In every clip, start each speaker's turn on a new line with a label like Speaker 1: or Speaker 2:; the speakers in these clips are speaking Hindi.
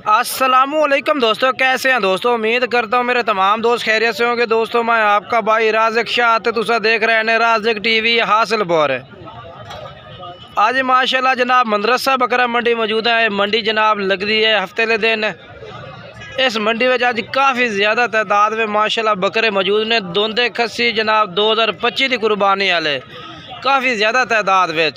Speaker 1: अस्सलामुअलैकुम दोस्तों, कैसे हैं दोस्तों। उम्मीद करता हूँ मेरे तमाम दोस्त खैरियत से होंगे। दोस्तों मैं आपका भाई राज़िक शाह तुसा देख रहे हैं राज़िक टीवी हासिलपुर। आज माशाल्लाह जनाब मदरसा बकरा मंडी मौजूद है। मंडी जनाब लगती है हफ्ते के दिन। इस मंडी में आज काफ़ी ज़्यादा तादाद में माशाल्लाह बकरे मौजूद ने। दोंदे खस्सी जनाब 2025 की कुर्बानी वाले काफ़ी ज़्यादा तादाद में।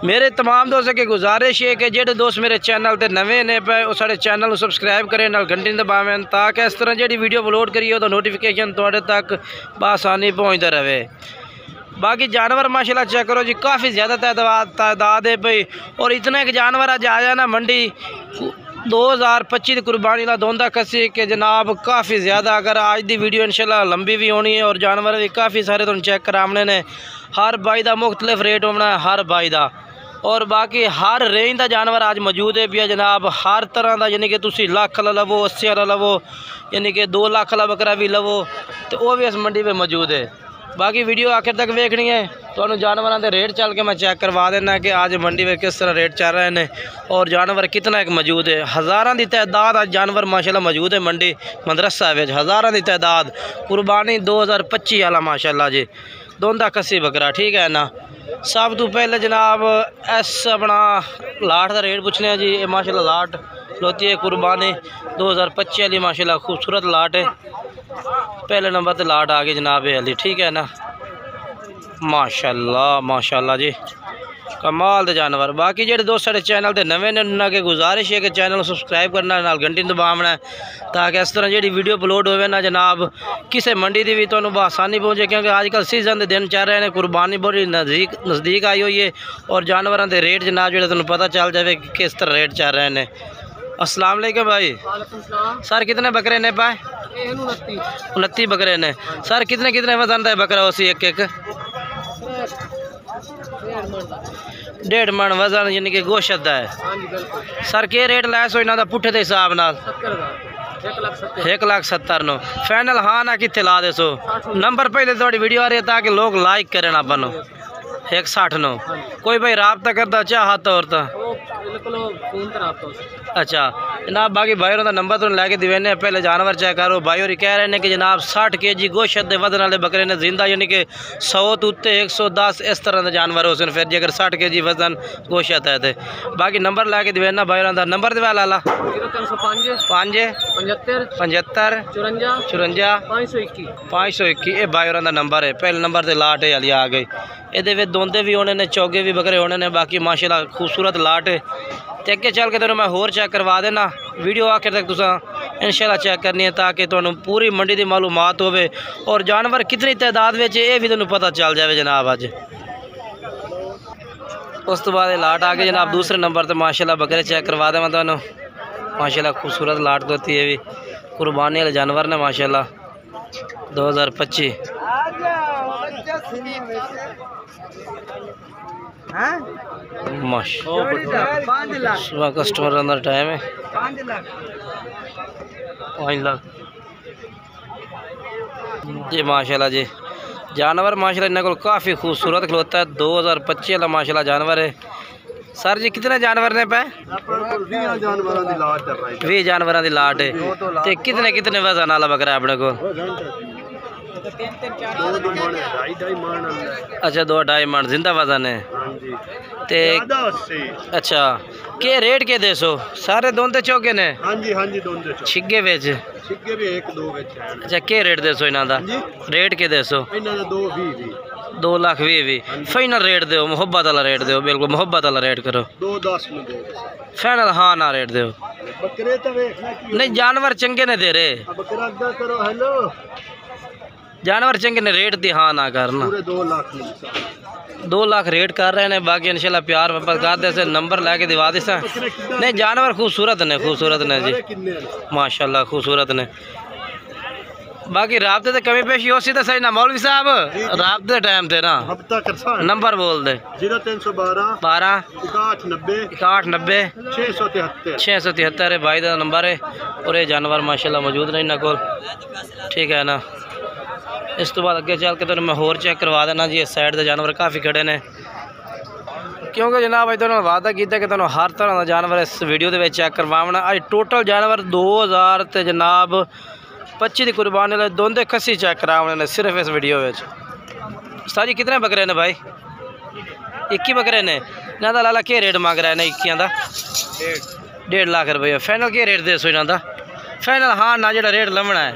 Speaker 1: मेरे तमाम दोस्तों की गुजारिश है कि जेडे दोस्त मेरे चैनल ते नवे ने पे उस सारे चैनल को सबसक्राइब करें, नाल घंटी दबावें ताकि इस तरह जी वीडियो अपलोड करिए तो नोटिफिकेशन थोड़े तक बसानी पहुँचता रहे। बाकी जानवर माशाल्लाह चेक करो जी, काफ़ी ज़्यादा तादाद है भाई। और इतना एक जानवर आज आया ना मंडी 2025 की कुर्बानी ला दोंदा खस्सी के जनाब काफ़ी ज़्यादा। अगर आज की वीडियो इंशाल्लाह लंबी भी होनी है और जानवर भी काफ़ी सारे तुम चेक कराने ने। हर बाई का मुख्तलिफ रेट होना है हर बाई का। और बाकी हर रेंज का जानवर आज मौजूद है भी जनाब, हर तरह का। यानी कि तुसी लाख वाला लवो, 80 वाला लवो, यानी कि 2 लाख वाला बकरा भी लवो तो वह भी इस मंडी में मौजूद है। बाकी वीडियो आखिर तक देखनी है तो जानवरों के रेट चल के मैं चेक करवा देना कि आज मंडी में किस तरह रेट चल रहे हैं और जानवर कितना एक मौजूद है। हज़ारों की तादाद आज जानवर माशाल्लाह मौजूद है मंडी मदरसा में। हज़ारों की तादाद कुर्बानी 2025 वाला माशाल्लाह जी दोंदा खस्सी बकरा, ठीक है ना। सब तो पहले जनाब इस अपना लाट का रेट पूछने हैं जी। ये माशाल्लाह लाट खलोती है कुर्बानी 2025 वाली माशाल्लाह खूबसूरत लाट है। पहले नंबर पे लाट आ गई जनाब ये अली, ठीक है ना। माशाल्लाह माशाल्लाह जी कमाल दे जानवर। बाकी जेडे दोस्त सारे चैनल ते नवे ने उन्होंने के गुजारिश है कि चैनल को सबसक्राइब करना, नाल घंटी दबावना है ताकि इस तरह जी वीडियो अपलोड होवे ना जनाब किसी मंडी की भी तो आसानी पहुँचे। क्योंकि आजकल सीजन के दिन चल रहे हैं, कुर्बानी बड़ी नज़दीक आई हुई है और जानवरों के रेट जनाब जो तुम पता चल जाए कि किस तरह रेट चल रहे हैं। अस्सलाम वालेकुम भाई। सर कितने बकरे ने पाए? 29 बकरे ने। सर कितने कितने वजन का बकरा उसी एक 1.5 मन वजन यानी कि गोश्त है। सर के रेट लैस हो इन्हों पुट्ठे के हिसाब नाल? 1,70,000 नो फाइनल। हाँ ना कितने ला दे सो नंबर पहले थोड़ी वीडियो आ रही है ताकि लोग लाइक करें अपन। 1,60 नो कोई भाई रबता करता चाहता और अच्छा जनाब। बाकी भाई का नंबर तो लैके दिवेने पहले जानवर चेक करो। भाई और कह रहे हैं कि जनाब 60 kg गोश्त के वजन वाले बकरे ने जिंदा यानी कि 100 तो उत्ते 110 इस तरह के जानवर हो सन। फिर जे अगर 60 kg वजन गोश्त है तो बाकी नंबर लैके दिवेना भाई का नंबर दिवा ला 5 75 54 521 ये भाई का नंबर है। पहले नंबर से लाट है अली आ गई। ये दोंदे भी होने ने, चौगे भी बकरे होने ने। बाकी माशाल्लाह खूबसूरत लाट है। तो अगे चल के तुम मैं होर चेक करवा देना। वीडियो आखिर तक तुसा इंशाल्लाह चेक करनी है ताकि तुहानू पूरी मंडी की मालूमात होवे और जानवर कितनी तादाद में ये भी तुहानू पता चल जाए जनाब अज। उस तो बाद लाट आ गई जनाब दूसरे नंबर पर। माशाल्लाह बकरे चेक करवा दें मैं तुहानू। माशाल्लाह खूबसूरत लाट होती है भी कुर्बानी वाले जानवर ने माशाल्लाह 2025। सुबह कस्टमर अंदर टाइम है 5 लाख जी माशाल्लाह जी जानवर माशाल्लाह इन्हें को काफ़ी खूबसूरत खलोता है। 2025 वाला माशाल्लाह जानवर है। सर जी कितने जानवर ने पे? 20 जानवर की लाट है। तो कितने कितने वजन वाला बकरा है अपने को? अच्छा 2-2.5 मन जिंदा वजन है। ते अच्छा के रेट के दे सो? सारे दोंदे चौके ने? छिगे बेच अच्छा के रेट दे सो इन्हों का? रेट के दे सो? 2,20,000 फाइनल रेट दो, मुहब्बत वाला रेट दो, बिल्कुल मुहब्बत वाला रेट करो। 2,10 हाँ ना रेट दो। नहीं जानवर चंगे ने दे रहे, जानवर चंगे ने रेट दी हाँ ना करना। 2 लाख रेट कर रहे हैं। बाकी इंशाल्लाह प्यार मोहब्बत कर दे से नंबर लैके दिवा दे। नहीं जानवर खूबसूरत ने जी माशाल्लाह खूबसूरत ने। बाकी राबते तो कमी पेशी हो सी तो सही ना मौलवी साहब राबते टाइम थे ना। नंबर बोल दे
Speaker 2: 0312
Speaker 1: 12
Speaker 2: 6190
Speaker 1: 673 भाई का नंबर है। और ये जानवर माशाल्लाह मौजूद ने इन्होंने को, ठीक है ना। इस तो बाद अगे चल के तो मैं होर चेक करवा देना जी। इस साइड के जानवर काफ़ी खड़े ने क्योंकि जनाब अज तुहानू वादा किया कि तुहानू हर तरह का जानवर इस वीडियो के चेक करवाना। अज टोटल जानवर 2000 ते जनाब 25 की कुर्बानी वाले दोंदे खस्सी चेक कराने ने सिर्फ इस वीडियो में। उस्ताद जी कितने बकरे ने भाई? 21 बकरे ने। इन्हों का लाला के रेट मंग रहा है ना 21 का? 1.5 लाख रुपये। फाइनल के रेट दे सो इन्हों का? फाइनल हाँ ना जो रेट लमना है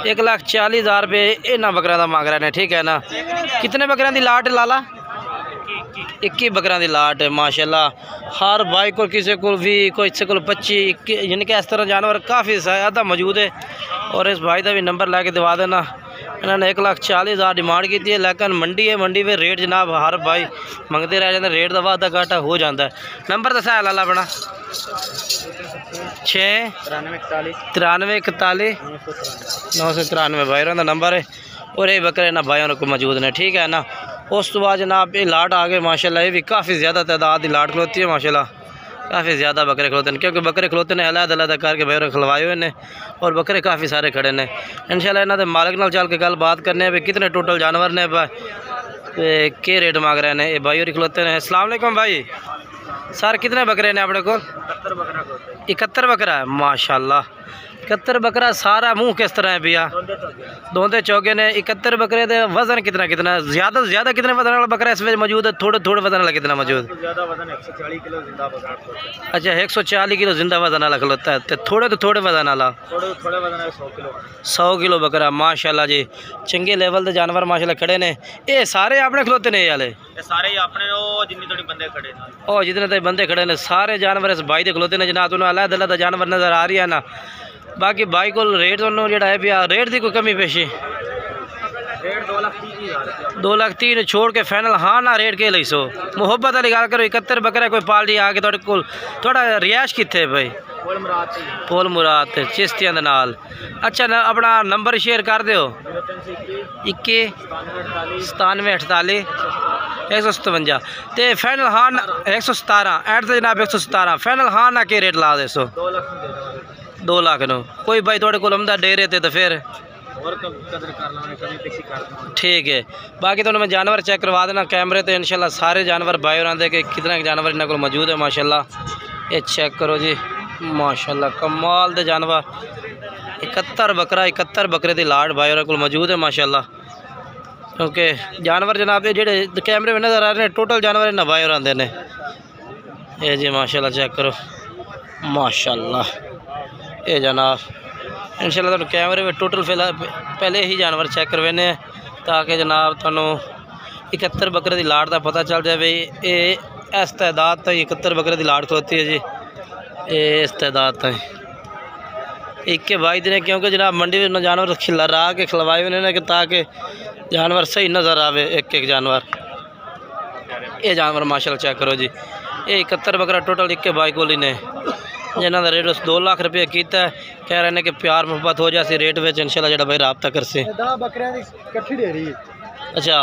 Speaker 1: 1,40,000 रुपये इन्होंने बकरियों का मंग रहे हैं, ठीक है ना। कितने बकरियों की लाट है लाला? 21 बकरियों की लाट है माशाल्लाह। हर भाई को किसी को भी कोई किसी को 25 यानी कि इस तरह जानवर काफ़ी ज़्यादा मौजूद है। और इस भाई का भी नंबर लैके दिवा देना। इन्होंने 1,40,000 डिमांड की है, लेकिन मंडी है, मंडी में रेट जनाब हर भाई मंगते रह जाते, रेट का वाधा घाटा हो जाता है। नंबर दसा है लाला अपना? 6 93 41 993 भाई का नंबर है। और ये बकरे ना भाइयों को मौजूद ने, ठीक है ना। उस तो बाद जनाब ये लाट आ गए माशाल्लाह। ये भी काफ़ी ज़्यादा तादाद की लाट खलोती है माशाल्लाह। काफ़ी ज़्यादा बकरे खलोते हैं, क्योंकि बकरे खलोते ने अलग अलग करके भाई खलवाए हुए हैं। और बकरे काफ़ी सारे खड़े ने। इंशाल्लाह इन्होंने मालिक नाल चल के गल बात करने भी कितने टोटल जानवर ने, के रेट मांग रहे हैं ये भाई और खलोते हैं। अस्सलाम वालेकुम भाई। सर कितने बकरे ने अपने को? 71 बकरा है माशाल्लाह। 71 बकरा। सारा मुँह किस तरह है भैया? दोंदे चौके ने। 71 बकरे दे वजन कितना कितना? ज़्यादा से ज़्यादा कितने वजन वाला बकरा इस मौजूद है? थोड़े थोड़े वजन वाला कितना मौजूद?
Speaker 2: 140 किलो जिंदा बकरा।
Speaker 1: अच्छा 140 किलो जिंदा वजन वाला खलोता है। तो थोड़े वजन वाला?
Speaker 2: थोड़े वजन 100 किलो।
Speaker 1: 100 किलो बकरा माशाल्लाह जी। चंगे लेवल के जानवर माशाल्लाह खड़े ने। ये सारे अपने खलोते ने? ये
Speaker 2: सारे अपने जितने थोड़ी बंदे खड़े ने,
Speaker 1: और जितने तो बंदे खड़े ने सारे जानवर इस भाई के खलोते ने जनाब। उन्होंने अलग अलग जानवर नज़र आ रही है ना। बाकी भाई को रेट जो है भैया, रेट की कोई कमी पेशी?
Speaker 2: रेट 2,30,000।
Speaker 1: 2,30,000 छोड़ के फाइनल हाँ ना रेट के ली सो? मुहब्बत वाली गल करो। 71 बकरा कोई पालटी आ के थोड़ा रिहायश कितने भाई? पोल मुराद चिश्तियां दे नाल। अच्छा ना अपना नंबर शेयर कर दो। 21 97 48 157 तो फाइनल हाँ 117 ऐड तो जनाब 117 फाइनल हाँ ना के रेट ला दे सो? 2 लाख नो। कोई भाई थोड़े को आमदा डेरे ते तो फिर
Speaker 2: और कदर कर लाने, कमी पेशी कर दूंगा,
Speaker 1: ठीक है। बाकी तो मैं जानवर चेक करवा देना कैमरे तो इंशाल्लाह सारे जानवर भाई और आते कि कितना जानवर इन्होंने को मौजूद है माशाल्लाह। ये चेक करो जी माशाल्लाह कमाल दे जानवर। 71 बकरा 71 बकरे की लाट भाई और को मौजूद है माशाल्लाह। क्योंकि जानवर जनाब ये जेडे कैमरे में नज़र आ रहे हैं टोटल जानवर इन्हें भाई और आते हैं। ये जी माशाल्लाह चेक करो माशाल्लाह। ये जनाब इंशाल्लाह तुहानू कैमरे में टोटल फिलहाल पहले ही जानवर चेक करवाने ताकि जनाब तुहानू 71 बकरे की लाट का पता चल जाए। ये इस तादाद तक 71 बकरे की लाट खलोती है जी। ये इस तादाद तक एक के भाई ने, क्योंकि जनाब मंडी में जानवर खिला के खिलवाए हुए हैं ताकि जानवर सही नज़र आवे एक एक जानवर। ये जानवर माशाल्लाह चेक करो जी। ये 71 बकरा टोटल एक के भाई को ने, जिन्हों का रेट 2 लाख रुपये किया। कह रहे हैं कि प्यार मुहब्बत हो जाए रेट में इंशाल्लाह जो भाई रबता कर से। अच्छा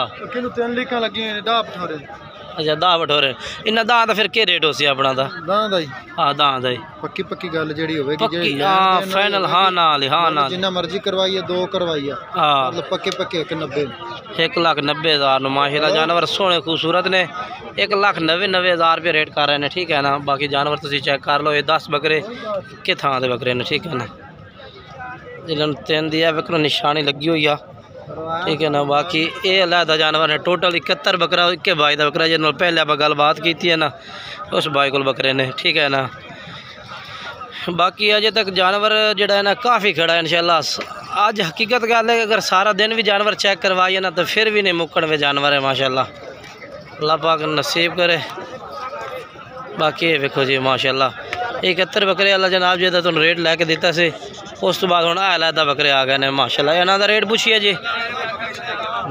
Speaker 1: अच्छा 10 बठोरे इन्ना दां का फिर के रेट हो सी अपना दा? हाँ दां दा
Speaker 2: पक्की पक्की गल जेड़ी होवेगी
Speaker 1: पक्की हाँ फाइनल हाँ ना हाँ ना
Speaker 2: जिन्ना मर्जी करवाइए 2 करवाइए
Speaker 1: हाँ
Speaker 2: मतलब पक्के पक्के
Speaker 1: 1,90,000 माशाल्लाह जानवर सोने खूबसूरत ने। 1,90,000 रुपये रेट कर रहे हैं, ठीक है ना। बाकी जानवर तुम चेक कर लो। ये 10 बकरे के थां दे बकरे ने, ठीक है ना। जिन्होंने 3 दिया बकरा निशानी लगी हुई है, ठीक है ना। बाकी ये अलहदा जानवर है टोटल 71 बकरा एक भाई का बकरा जिन्होंने पहले आप गलबात की है ना उस भाई को बकरे ने, ठीक है ना। बाकी अजे तक जानवर जोड़ा है ना काफ़ी खड़ा है इंशाल्लाह। अज हकीकत गल है अगर सारा दिन भी जानवर चेक करवाइए ना तो फिर भी नहीं मुक्कण वे जानवर है माशाल्लाह। अल्लाह पाक नसीब करे। बाकी ये देखो जी माशाल्लाह 71 बकरे वाला जनाब जी तुम रेट लैके दिता से। उस तो बाद हम अलहदा बकरे आ गए ने माशाल्लाह। इन्हों का रेट पूछिए जी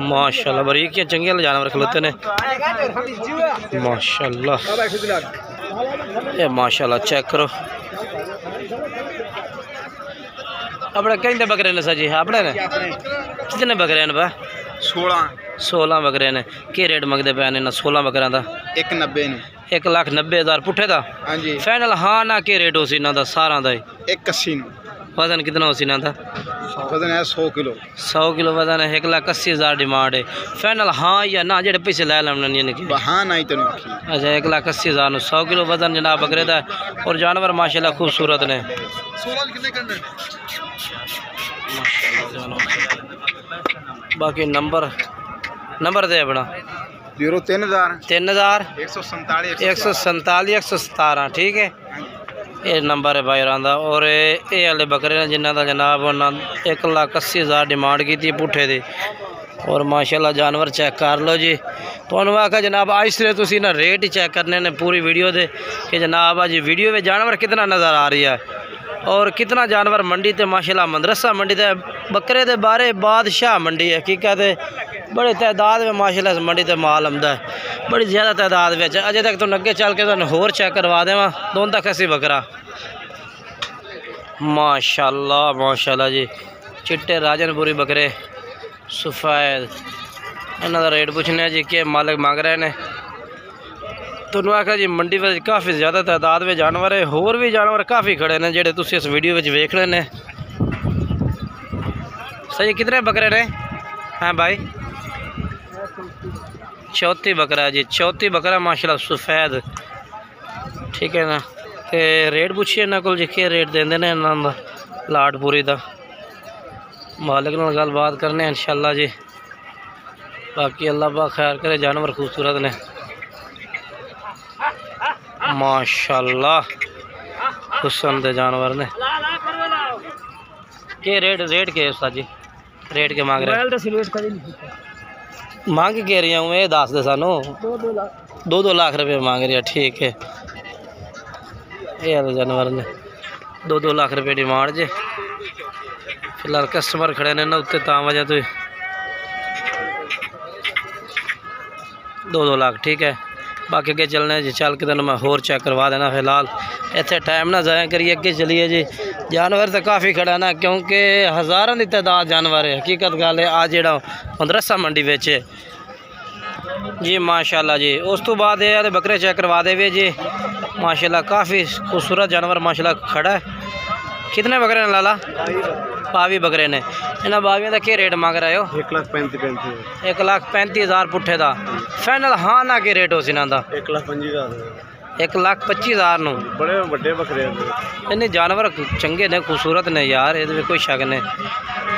Speaker 1: माशाल्लाह। बरीक चंगे जानवर खलोते ने माशाल्लाह। ये माशाल्लाह चेक करो अपने कहीं बकरे ने सर जी अपने ने कितने बकरे ने बा? 16 बकरे ने। के रेट मंगते पे ने 16 बकरियां का?
Speaker 2: 190 ने।
Speaker 1: 1,90,000 पुठे का?
Speaker 2: हाँ जी
Speaker 1: फाइनल हाँ ना के रेट हो सी इन्हों का सारा का?
Speaker 2: 180
Speaker 1: वजन कितना हो सी इन्हों का?
Speaker 2: वजन है 100 किलो।
Speaker 1: 100 किलो वजन है, 1,80,000 डिमांड है। फाइनल हाँ या ना जेडे पैसे लै लैन?
Speaker 2: हाँ ना ही तेन।
Speaker 1: अच्छा 1,80,000 में 100 किलो वजन जनाब बकरे दा। और जानवर माशाल्लाह खूबसूरत ने। बाकी नंबर दे अपना
Speaker 2: 03,000
Speaker 1: 3000
Speaker 2: 147
Speaker 1: 147 117 ठीक है, ये नंबर है भाई दा। और ये वाले बकरे ने जिन्हों का जनाब उन्होंने 1,80,000 डिमांड की थी पुट्ठे दी। और माशाल्लाह जानवर चेक कर लो जी। तो आखा जनाब आज से तुसी ना रेट ही चेक करने ने पूरी वीडियो दे कि जनाब अज वीडियो में जानवर कितना नज़र आ रही है और कितना जानवर मंडी ते माशाल्लाह मदरसा मंडी ते बकरे दे बारे बादशाह मंडी है। हकीकत बड़े तादाद में माशाल्लाह इस मंडी ते माल आंदा है, बड़ी ज़्यादा तादाद में। अजे तक तो अगे चल के तुहानू होर चेक करवा देवां। दोन तक असी बकरा माशाल्लाह माशाल्लाह जी। चिट्टे राजनपुरी बकरे सफ़ेद, इन्हों का रेट पूछने जी कि मालिक मांग रहे हैं। तुहानू आखा जी मंडी में काफ़ी ज़्यादा तादाद में जानवर है, होर भी जानवर काफ़ी खड़े ने जेडे तुसीं इस वीडियो में वेख रहे हैं। सही कितने बकरे ने हैं भाई? 34 बकरा है जी, 34 बकरा माशाल्लाह सफ़ेद ठीक है ना। तो रेट पूछिए इन्हों को जी क्या रेट देंगे ने इन्हों लाटपुरी का। मालिक नाल गलबात करने इंशाल्लाह जी। बाकी अल्लाह पाक खैर करे, जानवर खूबसूरत ने माशाल्लाह, हुसन दे जानवर ने। के रेट के उस्ताद जी? रेट के मांग रहे मांग के रही हूँ ये दस दे सानू 2-2 लाख रुपये मांग रही है ठीक है। ये वाले जानवर ने 2-2 लाख रुपये डिमांड जे। फिलहाल कस्टमर खड़े ने ना उत्ते ता वजह तो 2-2 लाख ठीक है। बाकी अगे चलने जी, चल के तेन मैं होर चेक करवा देना। फिलहाल इतने टाइम ना ज़ाया करिए, अगे चलिए जी। जानवर तो काफ़ी खड़ा ना क्योंकि हज़ारों की तादाद जानवर है। हकीकत गल है आज जो मदरसा मंडी बेच जी माशाल्लाह जी। उस तो बाद ये बकरे चेक करवा दे जी माशाल्लाह, काफ़ी खूबसूरत जानवर माशाल्लाह खड़ा है। कितने बकरे ने लाला? 22 बकरे ने। इन्होंने 22 का क्या रेट मांग रहे हो? 1,35,000 पुट्ठे का। फाइनल हाँ ना के रेट हो सी इन्हों का? 1,25,000 नू।
Speaker 2: बड़े बड़े बकरे
Speaker 1: इन्हें जानवर चंगे ने, खूबसूरत ने यार, ये कोई शक नहीं।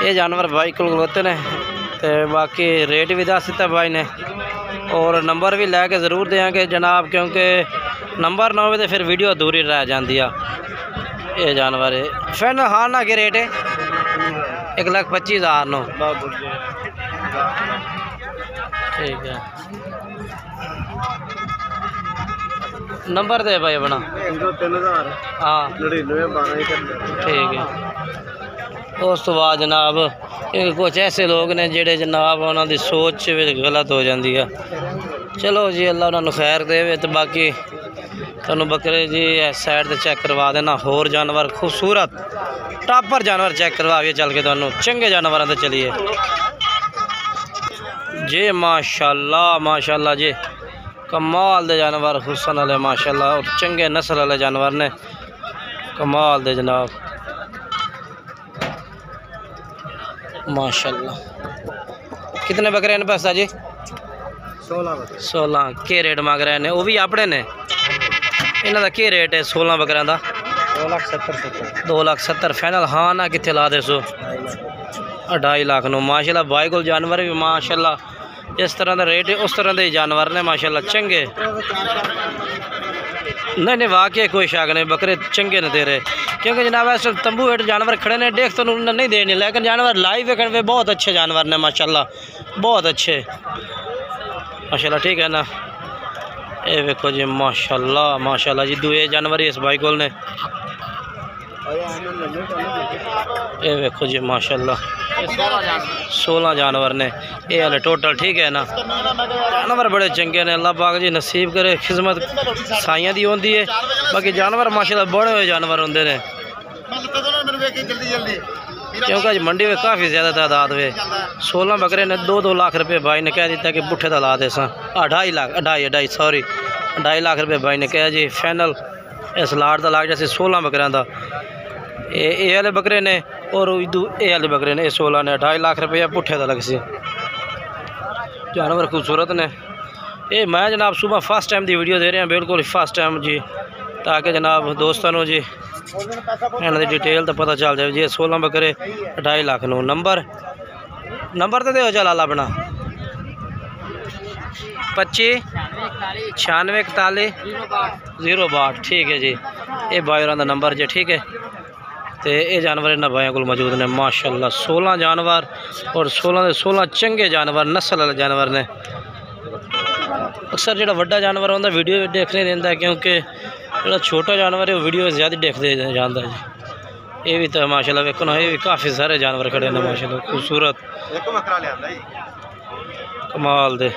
Speaker 1: ये जानवर भाई को खलोते ने। तो बाकी रेट भी दस दिता भाई ने और नंबर भी लैके ज़रूर देंगे जनाब, क्योंकि नंबर ना हो तो फिर वीडियो अधूरी रह जाती है। ये जानवर है फाइनल हाँ ना के रेट है 1,25,000 नू ठीक है। नंबर दे भाई अपना
Speaker 2: 03,000
Speaker 1: हाँ
Speaker 2: 99
Speaker 1: ठीक है। उस तो बाद जनाब कुछ ऐसे लोग ने जेडे जनाब उन्होंने सोच गलत हो जाती है। चलो जी अल्लाह उन्होंने खैर दे। तो बाकी तुहानू बकरे जी इस साइड से चेक करवा देना। होर जानवर खूबसूरत टापर जानवर चेक करवा के चल के तुहानू चंगे जानवरों से चलिए जी। माशाल्लाह माशाल्लाह जी, कमाल दे जानवर हुसन वाले माशाल्लाह और चंगे नस्ल वाले जानवर ने, कमाल दे जनाब माशाल्लाह। कितने बकरे हैं पैसा जी? 16 के रेट मांग रहे हैं? वो भी अपने ने। इन्हों का क्या रेट है 16 बकरियां का? 2,70,000 फाइनल हाँ ना कितने ला दे सो? 2.5 लाख नो माशाल्लाह। भाई को जानवर भी माशाल्लाह इस तरह का रेट है, उस तरह के जानवर ने माशाल्लाह चंगे। नहीं वाकई कोई शक नहीं, बकरे चंगे ने तेरे। क्योंकि जनाब इस तंबू हेठ जानवर खड़े ने, देख तो नहीं देने, लेकिन जानवर लाइव वेखने पे बहुत अच्छे जानवर ने माशाल्लाह, बहुत अच्छे माशाल्लाह ठीक है ना। ये देखो जी माशाल्लाह माशाल्लाह जी, दुए जानवर इस भाई को ने। ये देखो जी माशाल्लाह 16 जानवर ने ये वाले टोटल ठीक है ना। जानवर बड़े चंगे ने, अल्लाह पाक जी नसीब करे, खिदमत साइयां दी होंदी है। बाकी जानवर माशाल्लाह बड़े हुए जानवर होंगे ने, क्योंकि अज मंडी में काफ़ी ज़्यादा तादाद में 16 बकरे ने। 2-2 लाख रुपये भाई ने कह दिता कि पुट्ठे का ला दे सा। 2.5 लाख रुपये भाई ने कहा जी। फाइनल इस लाट का लाग जैसे 16 बकरियां का। ये वाले बकरे ने और ये वाले बकरे ने 16 ने 2.5 लाख रुपया पुट्ठे का लग सी। जानवर खूबसूरत ने। ये मैं जनाब सुबह फर्स्ट टाइम की वीडियो दे रहे हैं, बिल्कुल फर्स्ट टाइम जी, ताकि जनाब दोस्तों को जी इन्होंने डिटेल तो पता चल जाए जी। 16 बकरे 2.5 लाख नो। नंबर तो दो चल अपना 25 96 41 062। ठीक है जी, ये बायर का नंबर जी। ठीक है, तो ये जानवर इन्होंने भाइयों को मौजूद ने माशाल्लाह। 16 जानवर और 16 के 16 चंगे जानवर, नस्ल वाले जानवर ने। अक्सर जो बड़ा जानवर होता वीडियो देखने देता, क्योंकि जो छोटा जानवर है वो वीडियो ज़्यादा देखते जाता है जी। ये भी तो माशाल्लाह वेखो ना, ये भी काफ़ी सारे जानवर खड़े ने माशाल्लाह, खूबसूरत कमाल दे।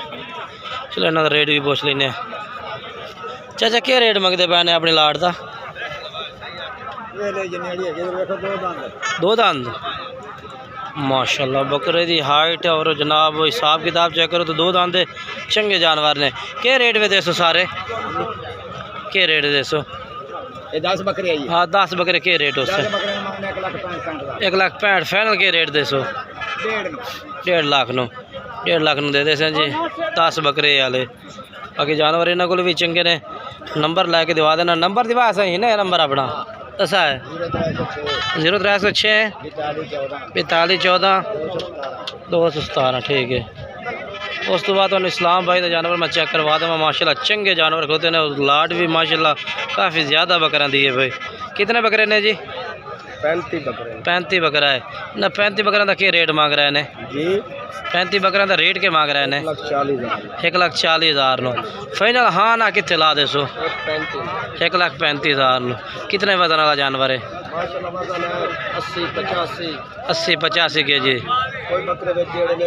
Speaker 1: चलो इन्हों का रेट भी पूछ लें। चाचा क्या रेट मंगते पे ने अपनी लाट का? 2 दंद माशाल्लाह बकरे की हाइट और जनाब हिसाब किताब चेक करो तो 2 दंद चंगे जानवर ने। क्या रेट में 200 सारे? क्या रेट 200?
Speaker 2: 10 बकरे आई।
Speaker 1: हाँ 10 बकरे के रेट उससे? 1,65,000 फाइनल के rate 200? 1.5 lakh no. 1.5 lakh no दे दें जी 10 बकरे वाले। बाकी जानवर इन्हों को भी चंगे ने। नंबर लैके दिवा देना। नंबर दिवा सही ना नंबर अपना दसा है 0306 45 14 217। ठीक है, उस तो बाद तो इस्लाम भाई का जानवर मैं चेक करवा दूँगा। माशाल्लाह चंगे जानवर होते हैं। लाट भी माशाल्लाह काफ़ी ज़्यादा बकरा दी है भाई। कितने बकरे ने जी?
Speaker 2: 35 बकरे।
Speaker 1: 35 बकरा है ना। 35 बकरा का क्या रेट मांग रहे हैं
Speaker 2: जी?
Speaker 1: 35 बकरा का रेट के मांग रहे हैं?
Speaker 2: 1,40,000
Speaker 1: नो। फाइनल हाँ ना कितने ला दे सो? 1,35,000 नो। कितने वजन वाला जानवर है? 80-85 के जी।
Speaker 2: कोई बकरे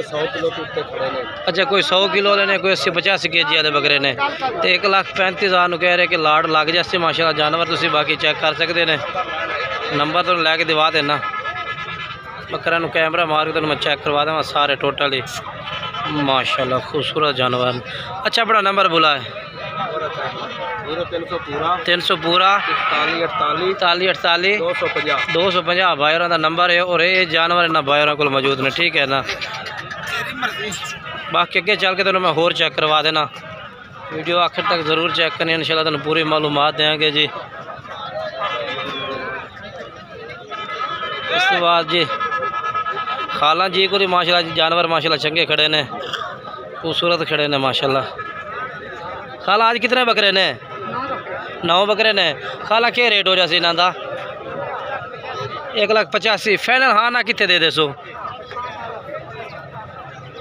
Speaker 2: 100 किलो के खड़े ने।
Speaker 1: अच्छा, कोई 100 किलो लेने, कोई 80-85 के जी वाले बकरे ने। तो 1,35,000 कह रहे कि लाड़ लग जाए माशाल्लाह जानवर। तुम बाकी चेक कर सकते हैं। नंबर तो लैके दिवा देना। बकरा कैमरा मार के मैं चेक करवा दूँगा सारे टोटल ही माशाल्लाह खूबसूरत जानवर। अच्छा अपना नंबर बोला है? 300 पूरा 41 48 250 बायरों का नंबर है। और ये जानवर इन्होंने बायरों को मौजूद ने। ठीक है ना, बाकी अगे चल के तो मैं होर चेक करवा देना। वीडियो आखिर तक ज़रूर चेक करनी, इंशाल्लाह तुम पूरी मालूमात देंगे जी। इसके बाद जी खाला जी को माशाल्लाह जी जानवर माशाल्लाह चंगे खड़े ने, खूबसूरत खड़े ने माशाल्लाह। खाला आज कितने बकरे ने? 9 बकरे ने। खाला क्या रेट हो जाए इन्हों का? 1,85,000 फाइनल हाँ ना कितने दे सो?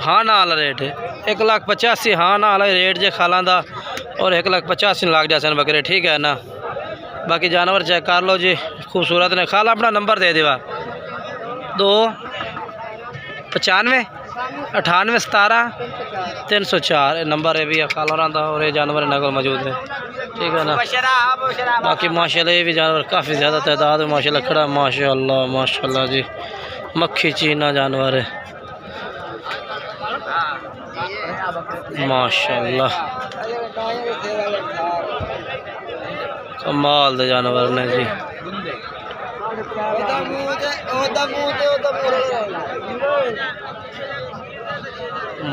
Speaker 1: हाँ ना वाला रेट 1,85,000 हाँ ना वाला रेट जे खाला का। और 1,85,000 लग जाए बकरे। ठीक है ना, बाकी जानवर चेक कर लो जी, खूबसूरत ने। खाला अपना नंबर दे देवा 295 98 17 304 नंबर है भी खाला का। और ये जानवर इन्होंने मौजूद है। ठीक है ना, बाकी माशाल्लाह ये भी जानवर काफ़ी ज़्यादा तादाद में माशाल्लाह खड़ा। माशाल्लाह माशाल्लाह जी मक्खी चीना जानवर है माशाल्लाह, कमाल दे जानवर ने जी।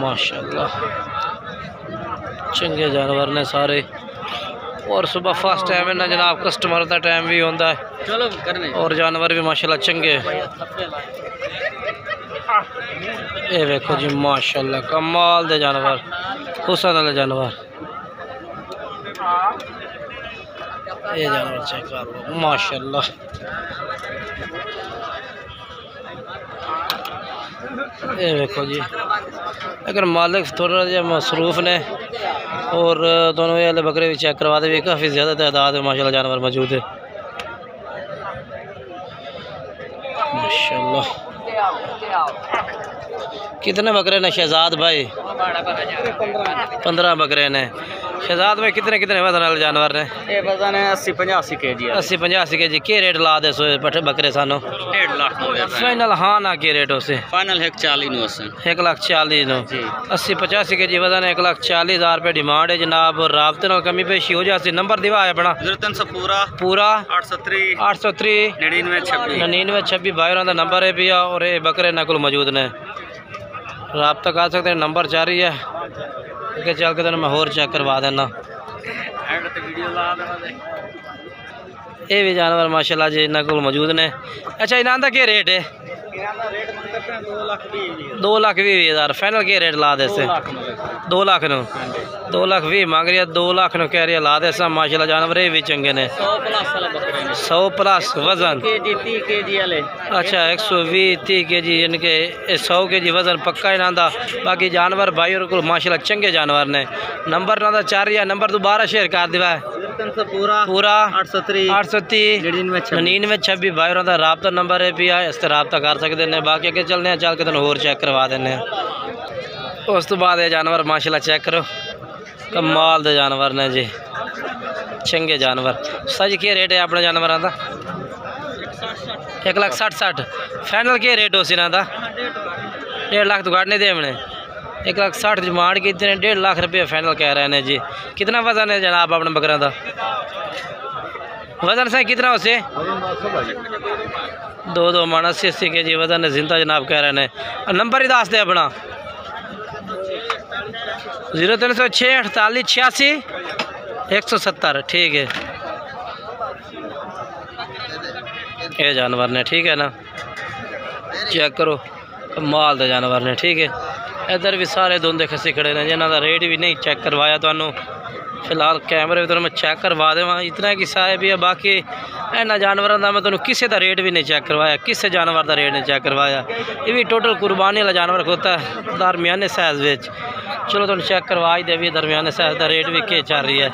Speaker 1: माशाल्लाह चंगे जानवर ने सारे। और सुबह फर्स्ट टाइम है ना जनाब, कस्टमर का टाइम भी होता है। चलो करने। और जानवर भी माशाल्लाह चंगे। ये देखो जी माशाल्लाह कमाल दे जानवर, हुसन वाले जानवर। ये जानवर चेक कर लो माशाल्लाह। ये देखो जी, अगर मालिक थोड़ा जहा मसरूफ ने। और दोनों ये वाले बकरे भी चेक करवा दे, भी काफ़ी ज़्यादा तादाद में माशाल्लाह जानवर मौजूद है माशाल्लाह। कितने बकरे ने शहजाद भाई? 15 बकरे ने। शहजाद भाई कितने कितने वजन वाले जानवर ने?
Speaker 2: ये वजन है 80-85 kg
Speaker 1: 80-85 kg। के रेट ला दे सो बकरे सानू?
Speaker 2: 1.5 लाख
Speaker 1: फाइनल हाँ ना के रेट उसे?
Speaker 2: फाइनल 140 नो असन
Speaker 1: 1,40,000 नो। 80-85 kg वजन 1,40,000 रुपये डिमांड है जनाब। राबते ना कमी पेशी हो जाती। नंबर दिवा है अपना?
Speaker 2: 0300
Speaker 1: पूरा
Speaker 2: 803
Speaker 1: 803 9926 भाई का नंबर है भैया। और ये बकरे ना को मौजूद ने, राबता कर सकते हैं। नंबर जारी है कि चल के मैं होर चेक करवा देना। ये भी जानवर माशाल्लाह जी इन्होंने को मौजूद ने। अच्छा इन्हों का क्या रेट है? 2,20,000 फाइनल के रेट ला दे? 2 लाख नो। 2,20,000 मांग रही है, 2 लाख नो कह रही है ला दे। माशाल्लाह जानवर ये भी चंगे ने। 100 प्लस वजन। अच्छा 120-30 kg यानी कि 100 kg वजन पक्का इन्हों का। बाकी जानवर भाई और को माशाल्लाह चंगे जानवर ने। नंबर इन्हों चार ही है, नंबर दोबारा शेयर कर दिवा? पूरा 830 9926 भाई और राबता नंबर है भी है। इस तरह राबता कर सकते हैं। बाकी अगर चलने हैं चल के तुम होर चेक करवा देने। उस तो बाद ये जानवर माशाल्लाह चेक करो, कमाल दे जानवर ने जी, चंगे जानवर। सच क्या रेट है अपने जानवरों का? 1,60,000 फाइनल क्या रेट हो इन्हों का? 1.5 लाख तो घट नहीं दे हमने। 1,60,000 डिमांड की, 1.5 लाख रुपये फाइनल कह रहे हैं जी। कितना वजन है जनाब अपने बकरा का? वजन सही कितना उसे? 2 मन 80 kg वजन है जिंदा जनाब कह रहे हैं। नंबर ही दस दे अपना? 0306 48 86 170। ठीक है ये जानवर ने, ठीक है ना, चेक करो कमाल दे जानवर ने। ठीक है इधर भी सारे धुंधे खसी खड़े ने जिन्हों का रेट भी नहीं चेक करवाया तो फिलहाल कैमरे तो मैं चेक करवा देव। इतना किस्सा है भी है। बाकी इन्होंने जानवरों का मैं तुम्हें किसी का रेट भी नहीं चेक करवाया, किसी जानवर का रेट नहीं चेक करवाया। ये भी टोटल कुर्बानी वाला जानवर होता है दरमियाने साइज़ में। चलो तुम चेक करवा ही दे दरमियाने साइज़ का रेट भी क्या चल रही है।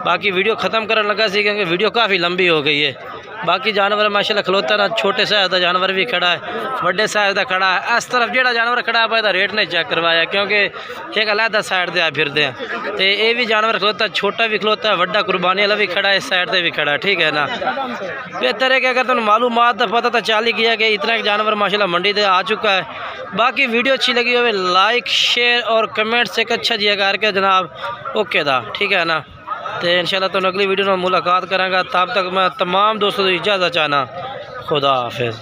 Speaker 1: बाकी वीडियो ख़त्म करने लगा सी क्योंकि वीडियो काफ़ी लंबी हो गई है। बाकी जानवर माशाल्लाह खलोता ना, छोटे साइज़ का जानवर भी खड़ा है, बड़े साइज़ का खड़ा है। इस तरफ जो जानवर खड़ा है इसका रेट नहीं चेक करवाया क्योंकि एक अलहदा साइड से आ फिरते हैं। तो ये भी जानवर खलोता, छोटा भी खलोता है, बड़ा कुर्बानी वाला भी खड़ा है, इस साइड से भी खड़ा है। ठीक है ना, बेहतर है कि अगर तुम मालूमात का पता तो चल ही गया कि इतना जानवर माशाल्लाह मंडी से आ चुका है। बाकी वीडियो अच्छी लगी हो लाइक शेयर और कमेंट से अच्छा जी करके जनाब ओके दा। ठीक है ना, तो इंशाल्लाह तो अगली वीडियो में मुलाकात करेंगे। तब तक मैं तमाम दोस्तों को इजाज़त चाहना। खुदा हाफिज़।